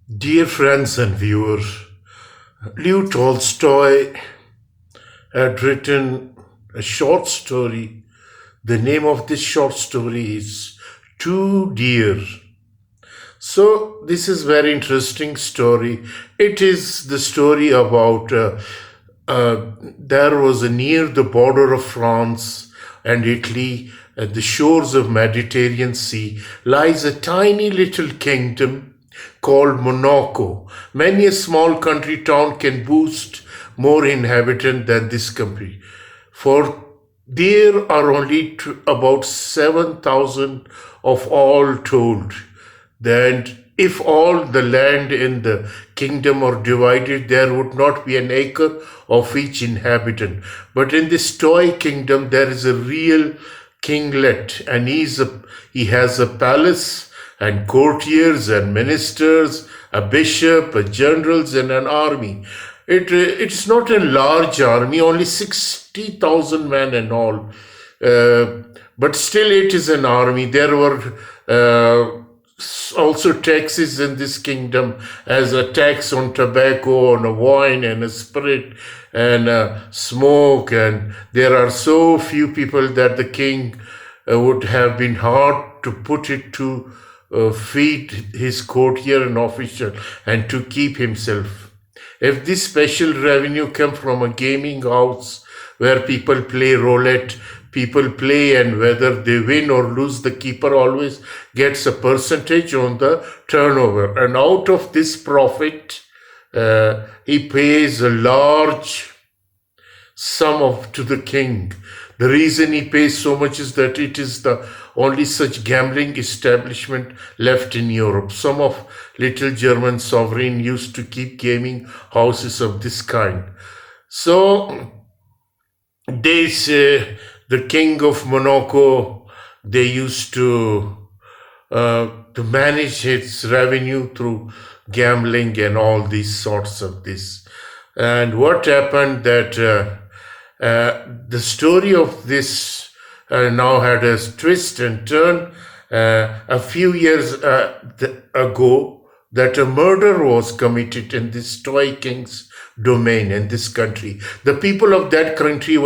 Dear friends and viewers, Leo Tolstoy had written a short story. The name of this short story is Too Dear. So this is very interesting story. It is the story about there was near the border of France and Italy, at the shores of Mediterranean Sea, lies a tiny little kingdom called Monaco. Many a small country town can boast more inhabitants than this country, for there are only about 7,000 of all told. Then, if all the land in the kingdom are divided, there would not be an acre of each inhabitant. But in this toy kingdom, there is a real kinglet, and he has a palace and courtiers and ministers, a bishop, a generals, and an army. It's not a large army, only 60,000 men and all. But still it is an army. There were also taxes in this kingdom, as a tax on tobacco, on wine and a spirit and smoke. And there are so few people that the king would have been hard to put it to feed his courtier and official and to keep himself. If this special revenue came from a gaming house where people play roulette, people play, and whether they win or lose, the keeper always gets a percentage on the turnover. And out of this profit, he pays a large sum to the king. The reason he pays so much is that it is the only such gambling establishment left in Europe. Some of little German sovereign used to keep gaming houses of this kind. So they say the king of Monaco, they used to manage its revenue through gambling and all these sorts of this. And what happened that the story of this now had a twist and turn. A few years ago, that a murder was committed in this toy king's domain in this country. The people of that country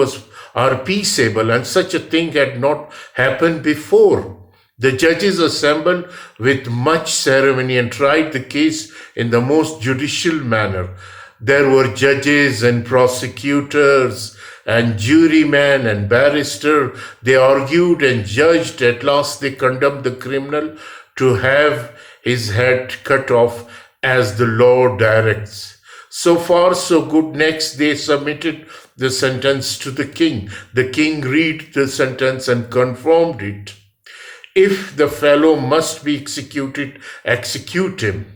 are peaceable, and such a thing had not happened before. The judges assembled with much ceremony and tried the case in the most judicial manner. There were judges and prosecutors and jurymen and barrister. They argued and judged. At last they condemned the criminal to have his head cut off as the law directs. So far, so good. Next, they submitted the sentence to the king. The king read the sentence and confirmed it. If the fellow must be executed, execute him.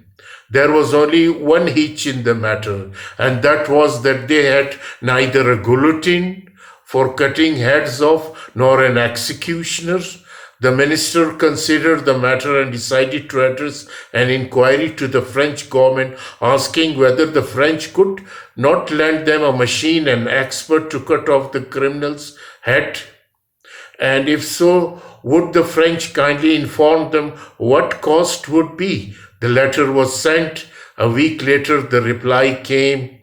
There was only one hitch in the matter, and that was that they had neither a guillotine for cutting heads off nor an executioner. The minister considered the matter and decided to address an inquiry to the French government, asking whether the French could not lend them a machine and expert to cut off the criminal's head. And if so, would the French kindly inform them what cost would be? The letter was sent. A week later, the reply came.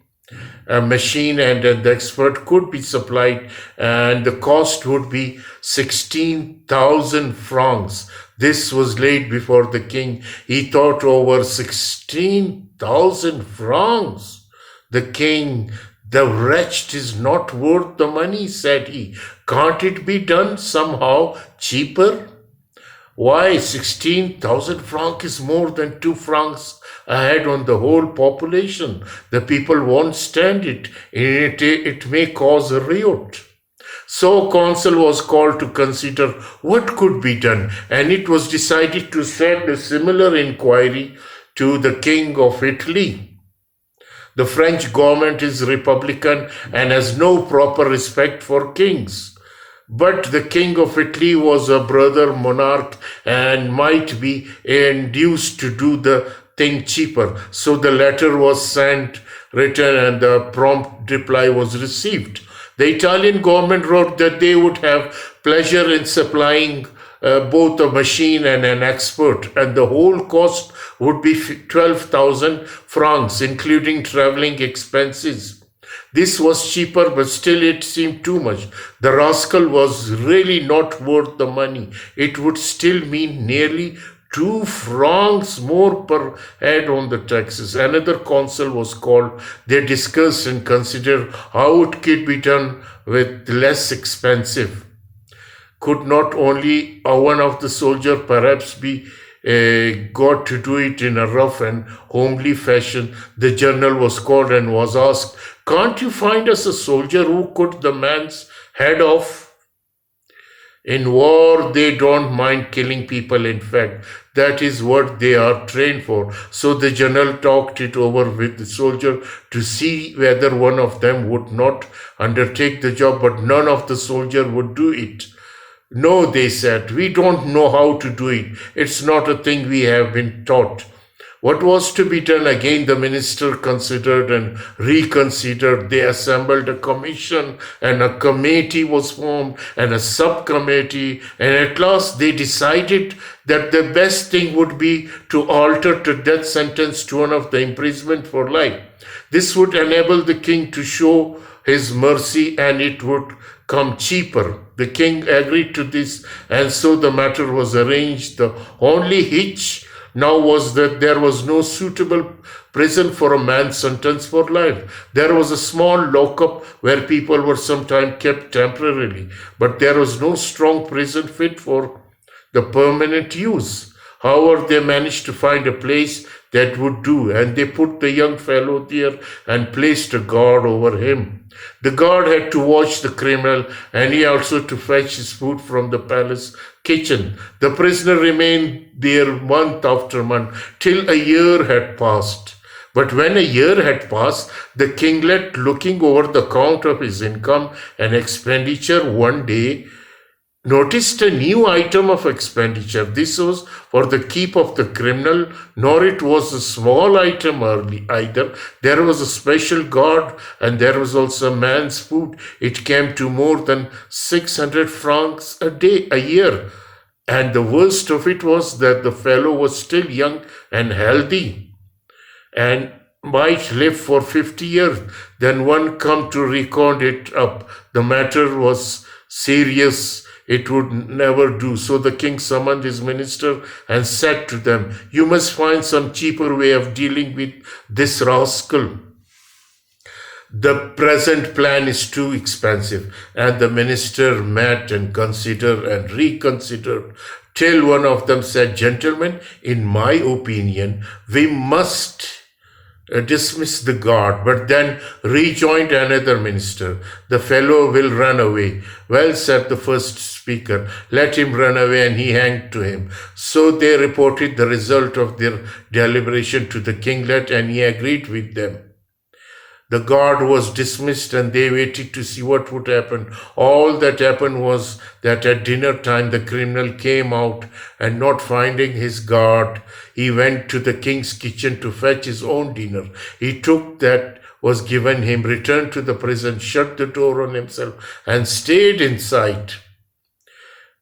A machine and an expert could be supplied, and the cost would be 16,000 francs. This was laid before the king. He thought over 16,000 francs. The king, the wretch is not worth the money, said he. Can't it be done somehow cheaper? Why, 16,000 francs is more than 2 francs a head on the whole population. The people won't stand it. It may cause a riot. So council was called to consider what could be done, and it was decided to send a similar inquiry to the King of Italy. The French government is republican and has no proper respect for kings. But the King of Italy was a brother monarch and might be induced to do the thing cheaper. So the letter was written, and the prompt reply was received. The Italian government wrote that they would have pleasure in supplying both a machine and an expert, and the whole cost would be 12,000 francs, including traveling expenses. This was cheaper, but still it seemed too much. The rascal was really not worth the money. It would still mean nearly 2 francs more per head on the taxes. Another council was called. They discussed and considered how it could be done with less expensive. Could not only one of the soldiers perhaps be got to do it in a rough and homely fashion? The general was called and was asked, "Can't you find us a soldier who cut the man's head off?" In war, they don't mind killing people. In fact, that is what they are trained for. So the general talked it over with the soldier to see whether one of them would not undertake the job, but none of the soldiers would do it. "No," they said, "we don't know how to do it. It's not a thing we have been taught." What was to be done? Again, the minister considered and reconsidered. They assembled a commission, and a committee was formed, and a subcommittee, and at last they decided that the best thing would be to alter the death sentence to one of the imprisonment for life. This would enable the king to show his mercy, and it would come cheaper. The king agreed to this, and so the matter was arranged. The only hitch now was that there was no suitable prison for a man sentenced for life. There was a small lockup where people were sometimes kept temporarily, but there was no strong prison fit for the permanent use. However, they managed to find a place that would do, and they put the young fellow there and placed a guard over him. The guard had to watch the criminal, and he also to fetch his food from the palace kitchen. The prisoner remained there month after month till a year had passed. But when a year had passed, the kinglet, looking over the account of his income and expenditure one day, noticed a new item of expenditure. This was for the keep of the criminal, nor it was a small item either. There was a special guard, and there was also man's food. It came to more than 600 francs a year. And the worst of it was that the fellow was still young and healthy, and might live for 50 years. Then one come to reckon it up. The matter was serious. It would never do. So the king summoned his minister and said to them, "You must find some cheaper way of dealing with this rascal. The present plan is too expensive." And the minister met and considered and reconsidered till one of them said, "Gentlemen, in my opinion, we must dismiss the guard." But then rejoined another minister, "The fellow will run away." "Well," said the first speaker, "let him run away," and he hanged to him. So they reported the result of their deliberation to the kinglet, and he agreed with them. The guard was dismissed, and they waited to see what would happen. All that happened was that at dinner time the criminal came out, and not finding his guard, he went to the king's kitchen to fetch his own dinner. He took that was given him, returned to the prison, shut the door on himself, and stayed inside.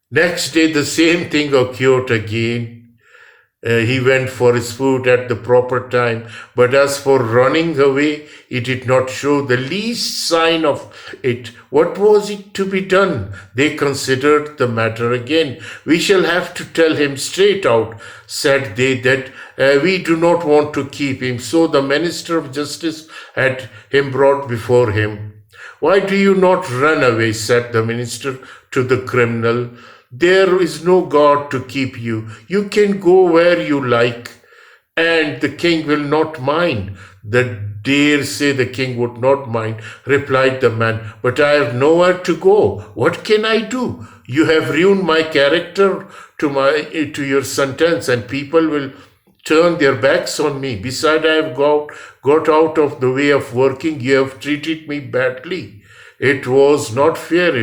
Next day the same thing occurred again. He went for his food at the proper time, but as for running away, he did not show the least sign of it. What was it to be done? They considered the matter again. "We shall have to tell him straight out," said they, "that we do not want to keep him." So the minister of justice had him brought before him. "Why do you not run away?" said the minister to the criminal. "There is no guard to keep you. You can go where you like, and the king will not mind." "The dare say the king would not mind," replied the man, "but I have nowhere to go. What can I do? You have ruined my character to your sentence, and people will turn their backs on me. Besides, I have got out of the way of working. You have treated me badly. It was not fair.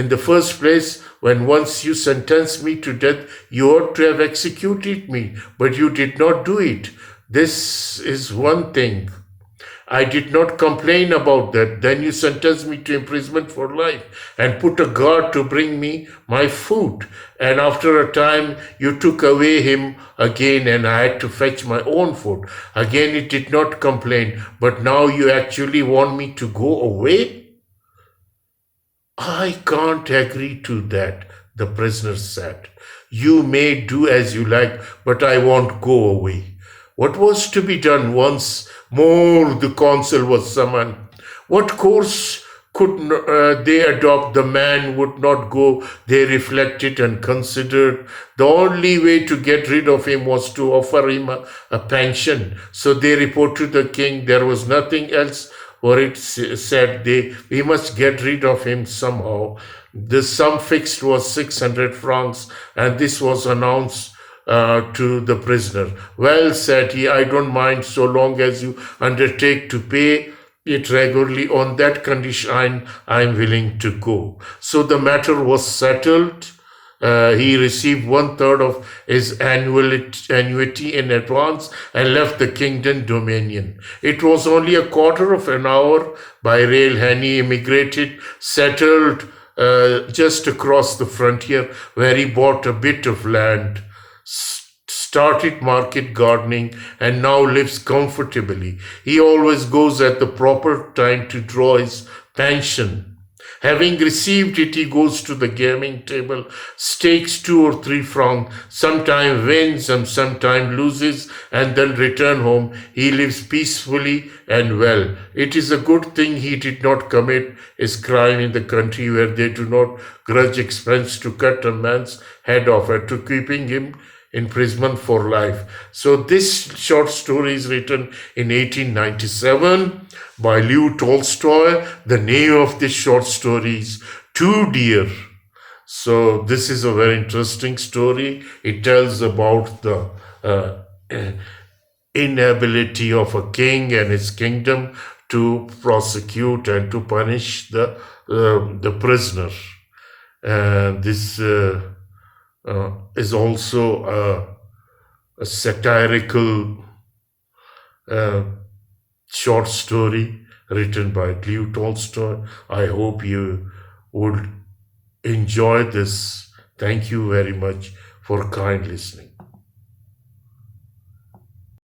In the first place, when once you sentenced me to death, you ought to have executed me, but you did not do it. This is one thing. I did not complain about that. Then you sentenced me to imprisonment for life and put a guard to bring me my food. And after a time, you took away him again and I had to fetch my own food. Again, it did not complain. But now you actually want me to go away? I can't agree to that, the prisoner said. You may do as you like, but I won't go away. What was to be done? Once more the council was summoned. What course could they adopt? The man would not go. They reflected and considered. The only way to get rid of him was to offer him a pension. So they reported to the king. There was nothing else for it, said they. We must get rid of him somehow. The sum fixed was 600 francs, and this was announced to the prisoner. Well, said he, I don't mind so long as you undertake to pay it regularly. On that condition, I'm willing to go. So the matter was settled. He received 1/3 of his annuity in advance and left the kingdom dominion. It was only a quarter of an hour by rail, and he immigrated, settled just across the frontier, where he bought a bit of land, started market gardening, and now lives comfortably. He always goes at the proper time to draw his pension. Having received it, he goes to the gaming table, stakes 2 or 3 francs, sometimes wins and sometimes loses, and then return home. He lives peacefully and well. It is a good thing he did not commit his crime in the country where they do not grudge expense to cut a man's head off and to keeping him imprisonment for life. So this short story is written in 1897 by Leo Tolstoy. The name of this short story is Too Dear. So this is a very interesting story. It tells about the inability of a king and his kingdom to prosecute and to punish the prisoner. This is also a satirical short story written by Leo Tolstoy. I hope you would enjoy this. Thank you very much for kind listening.